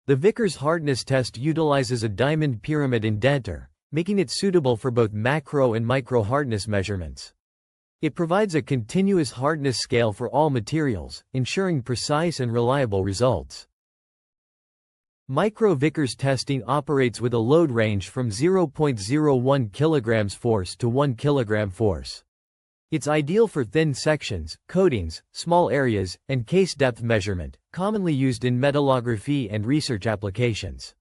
The Vickers Hardness Test utilizes a diamond pyramid indenter, making it suitable for both macro and micro hardness measurements. It provides a continuous hardness scale for all materials, ensuring precise and reliable results. Micro Vickers testing operates with a load range from 0.01 kg force to 1 kg force. It's ideal for thin sections, coatings, small areas, and case depth measurement, commonly used in metallography and research applications.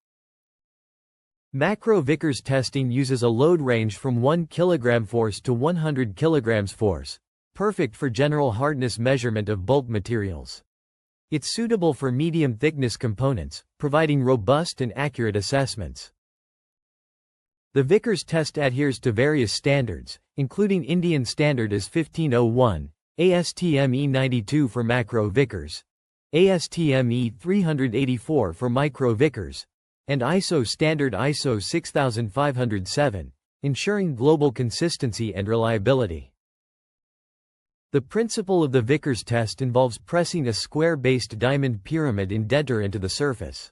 Macro Vickers testing uses a load range from 1 kg force to 100 kg force, perfect for general hardness measurement of bulk materials. It's suitable for medium thickness components, providing robust and accurate assessments. The Vickers test adheres to various standards, including Indian standard as 1501, ASTM E92 for macro Vickers, ASTM E384 for micro Vickers, and ISO standard ISO 6507, ensuring global consistency and reliability. The principle of the Vickers test involves pressing a square-based diamond pyramid indenter into the surface.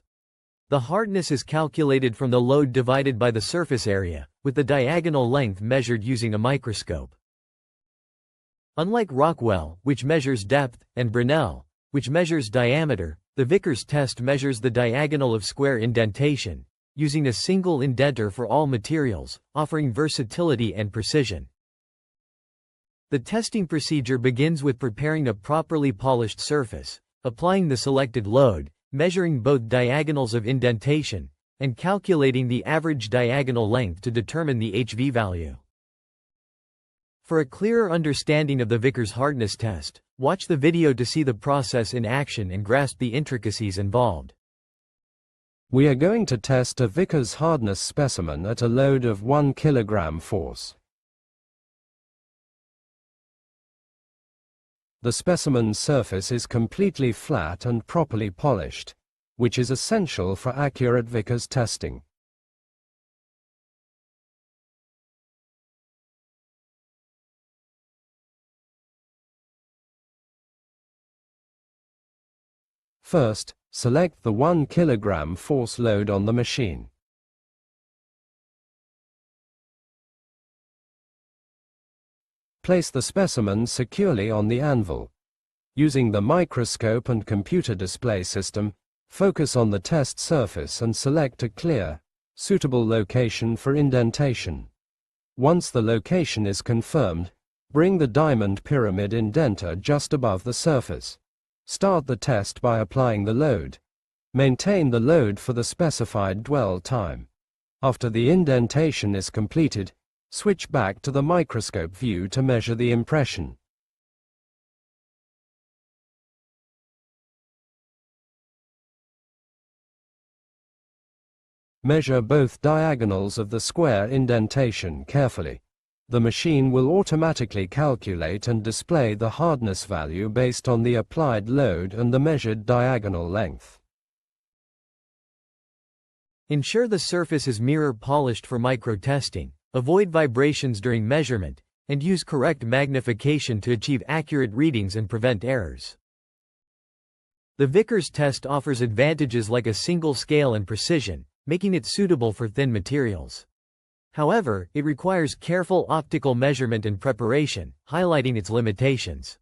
The hardness is calculated from the load divided by the surface area, with the diagonal length measured using a microscope. Unlike Rockwell, which measures depth, and Brinell, which measures diameter, the Vickers test measures the diagonal of square indentation, using a single indenter for all materials, offering versatility and precision. The testing procedure begins with preparing a properly polished surface, applying the selected load, measuring both diagonals of indentation, and calculating the average diagonal length to determine the HV value. For a clearer understanding of the Vickers hardness test, watch the video to see the process in action and grasp the intricacies involved. We are going to test a Vickers hardness specimen at a load of 1 kg force. The specimen's surface is completely flat and properly polished, which is essential for accurate Vickers testing. First, select the 1 kg force load on the machine. Place the specimen securely on the anvil. Using the microscope and computer display system, focus on the test surface and select a clear, suitable location for indentation. Once the location is confirmed, bring the diamond pyramid indenter just above the surface. Start the test by applying the load. Maintain the load for the specified dwell time. After the indentation is completed, switch back to the microscope view to measure the impression. Measure both diagonals of the square indentation carefully. The machine will automatically calculate and display the hardness value based on the applied load and the measured diagonal length. Ensure the surface is mirror polished for micro testing. Avoid vibrations during measurement, and use correct magnification to achieve accurate readings and prevent errors. The Vickers test offers advantages like a single scale and precision, making it suitable for thin materials. However, it requires careful optical measurement and preparation, highlighting its limitations.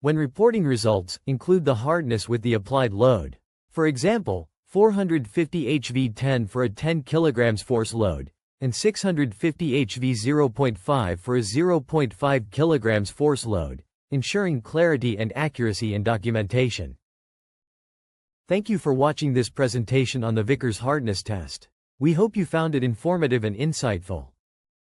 When reporting results, include the hardness with the applied load. For example, 450 HV10 for a 10 kg force load, and 650 HV 0.5 for a 0.5 kg force load, ensuring clarity and accuracy in documentation. Thank you for watching this presentation on the Vickers hardness test. We hope you found it informative and insightful.